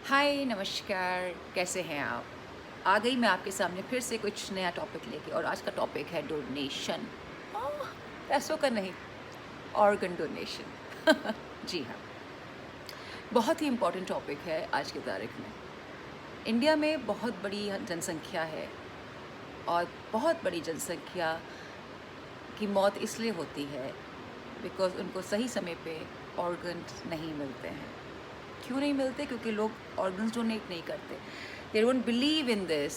हाय नमस्कार, कैसे हैं आप? आ गई मैं आपके सामने फिर से कुछ नया टॉपिक लेके और आज का टॉपिक है डोनेशन। पैसों का नहीं, ऑर्गन डोनेशन। जी हाँ, बहुत ही इम्पोर्टेंट टॉपिक है आज की तारीख में। इंडिया में बहुत बड़ी जनसंख्या है और बहुत बड़ी जनसंख्या की मौत इसलिए होती है बिकॉज़ उनको सही समय पे ऑर्गन्स नहीं मिलते हैं। क्यों नहीं मिलते? क्योंकि लोग ऑर्गन्स डोनेट नहीं करते। They don't believe in this.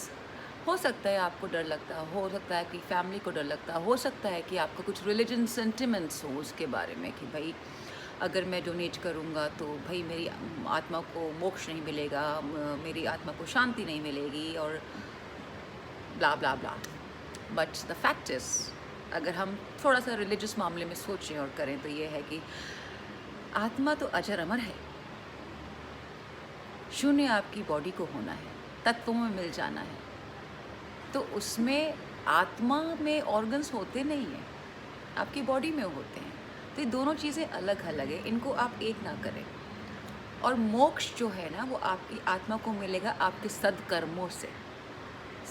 हो सकता है आपको डर लगता हो सकता है कि फैमिली को डर लगता हो सकता है कि आपका कुछ रिलीजन सेंटिमेंट्स हो उसके बारे में कि भाई अगर मैं डोनेट करूँगा तो भाई मेरी आत्मा को मोक्ष नहीं मिलेगा, मेरी आत्मा को शांति नहीं मिलेगी और ब्ला ब्ला ब्ला। बट द फैक्ट इज़, अगर हम थोड़ा सा रिलीजियस मामले में सोचें और करें तो ये है कि आत्मा तो अजर अमर है। शून्य आपकी बॉडी को होना है, तत्वों में मिल जाना है, तो उसमें आत्मा में ऑर्गन्स होते नहीं हैं, आपकी बॉडी में होते हैं। तो ये दोनों चीज़ें अलग अलग है, इनको आप एक ना करें। और मोक्ष जो है ना वो आपकी आत्मा को मिलेगा आपके सद्कर्मों से।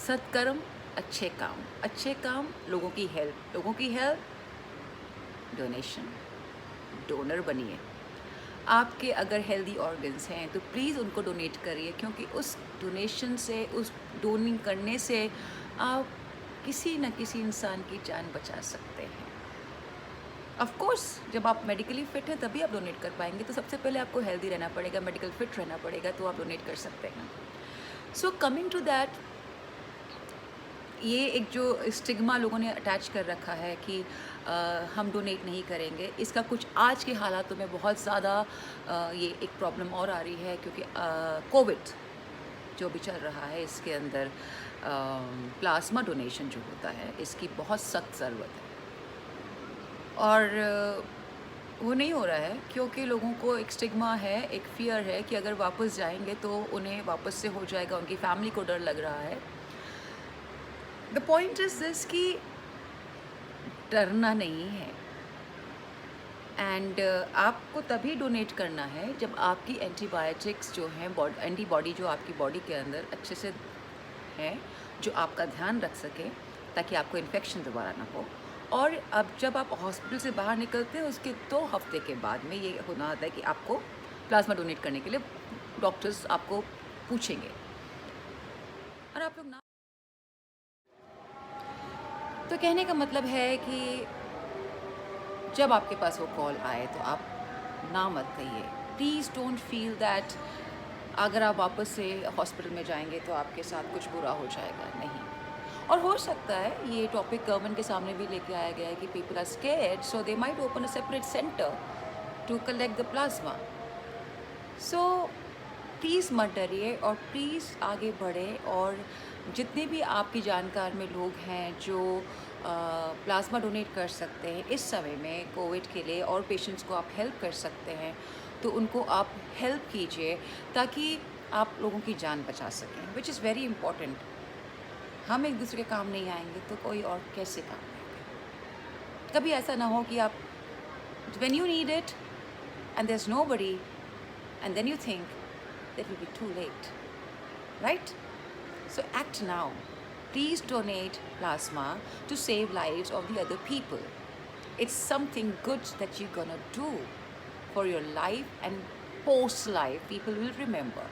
सत्कर्म, अच्छे काम, लोगों की हेल्प, डोनेशन, डोनर बनिए। आपके अगर हेल्दी ऑर्गन्स हैं तो प्लीज़ उनको डोनेट करिए, क्योंकि उस डोनेशन से, उस डोनिंग करने से आप किसी न किसी इंसान की जान बचा सकते हैं। ऑफ कोर्स जब आप मेडिकली फिट हैं तभी आप डोनेट कर पाएंगे, तो सबसे पहले आपको हेल्दी रहना पड़ेगा, मेडिकल फिट रहना पड़ेगा, तो आप डोनेट कर सकते हैं। सो कमिंग टू दैट, ये एक जो स्टिग्मा लोगों ने अटैच कर रखा है कि हम डोनेट नहीं करेंगे, इसका कुछ आज के हालातों में बहुत ज़्यादा ये एक प्रॉब्लम और आ रही है, क्योंकि कोविड जो भी चल रहा है इसके अंदर प्लाज्मा डोनेशन जो होता है इसकी बहुत सख्त ज़रूरत है। और वो नहीं हो रहा है क्योंकि लोगों को एक स्टिग्मा है, एक फ़ियर है कि अगर वापस जाएंगे तो उन्हें वापस से हो जाएगा, उनकी फैमिली को डर लग रहा है। द पॉइंट इज़ दिस कि डरना नहीं है। एंड आपको तभी डोनेट करना है जब आपकी एंटीबायोटिक्स जो हैं, एंटीबॉडी जो आपकी बॉडी के अंदर अच्छे से हैं, जो आपका ध्यान रख सके ताकि आपको इन्फेक्शन दोबारा ना हो। और अब जब आप हॉस्पिटल से बाहर निकलते हैं उसके 2 हफ्ते के बाद में ये होना आता है कि आपको प्लाज्मा डोनेट करने के लिए डॉक्टर्स आपको पूछेंगे और आप लोग ना। तो कहने का मतलब है कि जब आपके पास वो कॉल आए तो आप ना मत कहिए। प्लीज़ डोंट फील दैट अगर आप वापस से हॉस्पिटल में जाएंगे तो आपके साथ कुछ बुरा हो जाएगा, नहीं। और हो सकता है ये टॉपिक गवर्नमेंट के सामने भी लेके आया गया है कि people are scared, so they might open a separate centre to collect the plasma. So please मत डरिए और प्लीज़ आगे बढ़ें। और जितने भी आपकी जानकार में लोग हैं जो प्लाज्मा डोनेट कर सकते हैं इस समय में कोविड के लिए, और पेशेंट्स को आप हेल्प कर सकते हैं, तो उनको आप हेल्प कीजिए ताकि आप लोगों की जान बचा सकें, विच इज़ वेरी इम्पॉर्टेंट। हम एक दूसरे के काम नहीं आएंगे तो कोई और कैसे काम आएगा? कभी ऐसा ना हो कि आप when you need it and there's nobody, and then you think that will be too late, right? So act now. Please donate plasma to save lives of the other people. It's something good that you're gonna do for your life, and post life people will remember.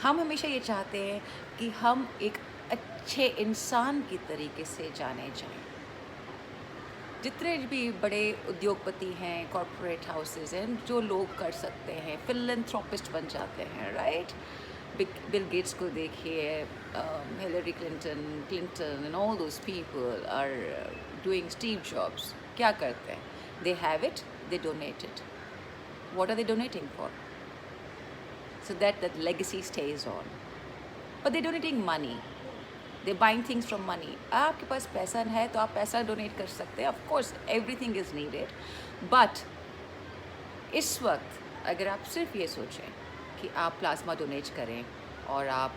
हम हमेशा ये चाहते हैं कि हम एक अच्छे इंसान की तरीके से जाने जाएं। जितने भी बड़े उद्योगपति हैं, कॉरपोरेट हाउसेस हैं, जो लोग कर सकते हैं, फिलैंथ्रोपिस्ट बन जाते हैं, राइट? बिल गेट्स को देखिए, Hillary Clinton and all those people are doing, Steve Jobs क्या करते हैं? They have it, they donate it. What are they donating for? So that that legacy stays on. But they're donating money. They're buying things from money. आपके पास पैसा है तो आप पैसा donate कर सकते हैं. Of course, everything is needed. But इस वक्त अगर आप सिर्फ ये सोचें कि आप प्लाज्मा डोनेट करें और आप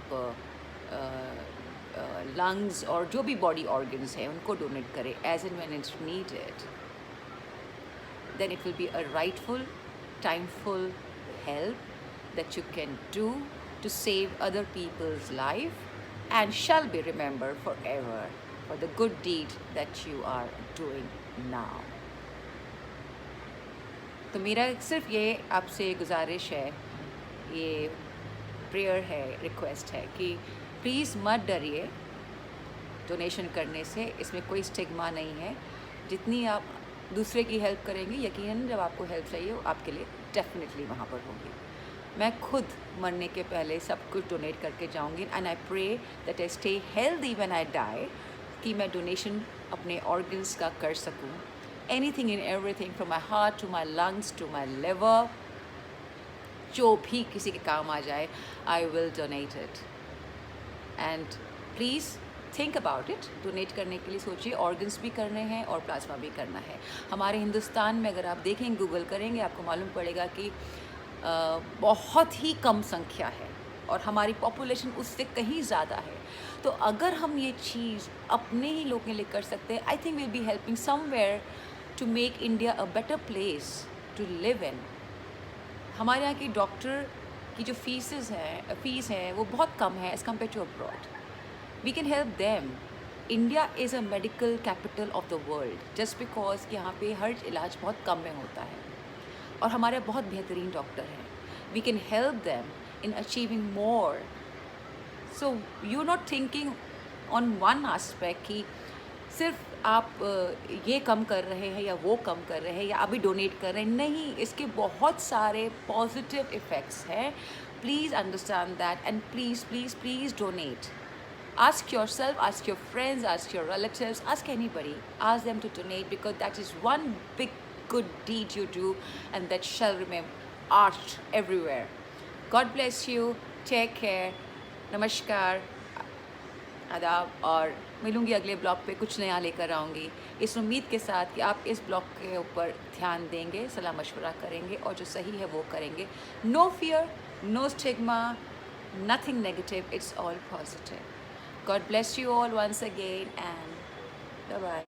लंग्स और जो भी बॉडी ऑर्गन्स हैं उनको डोनेट करें as and when it's needed, then it will be a rightful, timeful help that you can do to save other people's life and shall be remembered forever for the good deed that you are doing now. तो मेरा सिर्फ ये आपसे गुजारिश है, ये prayer है, request है कि प्लीज़ मत डरिए डोनेशन करने से। इसमें कोई स्टिग्मा नहीं है। जितनी आप दूसरे की हेल्प करेंगे, यकीनन जब आपको हेल्प चाहिए वो आपके लिए डेफिनेटली वहाँ पर होगी। मैं खुद मरने के पहले सब कुछ डोनेट करके जाऊँगी and I pray that I stay healthy when I die, कि मैं डोनेशन अपने ऑर्गन्स का कर सकूँ, anything and everything from my heart to my lungs to my liver, जो भी किसी के काम आ जाए, I will donate it. And please think about it. Donate करने के लिए सोचिए, ऑर्गन्स भी करने हैं और प्लाज्मा भी करना है। हमारे हिंदुस्तान में अगर आप देखें, गूगल करेंगे, आपको मालूम पड़ेगा कि बहुत ही कम संख्या है और हमारी पॉपुलेशन उससे कहीं ज़्यादा है। तो अगर हम ये चीज़ अपने ही लोगों के लिए कर सकते हैं, I think will be helping somewhere to make India a better place to live in. हमारे यहाँ की डॉक्टर की जो फीस है वो बहुत कम है as compare to abroad. We can help them. India is a medical capital of the world just because कि यहाँ पे हर इलाज बहुत कम में होता है और हमारे बहुत बेहतरीन डॉक्टर हैं। We can help them in achieving more. So you're not thinking on one aspect कि सिर्फ आप ये कम कर रहे हैं या वो कम कर रहे हैं या अभी डोनेट कर रहे हैं। नहीं, इसके बहुत सारे पॉजिटिव इफ़ेक्ट्स हैं। Please understand that and please please please donate. Ask yourself, ask your friends, ask your relatives, ask anybody. Ask them to donate because that is one big good deed you do and that shall remain arched everywhere. God bless you. Take care. नमस्कार, आदाब, और मिलूँगी अगले blog पे, कुछ नया लेकर आऊँगी इस उम्मीद के साथ कि आप इस ब्लॉग के ऊपर ध्यान देंगे, सलाह मशवरा करेंगे और जो सही है वो करेंगे। No fear, no stigma, nothing negative, it's all positive. God bless you all once again and bye-bye.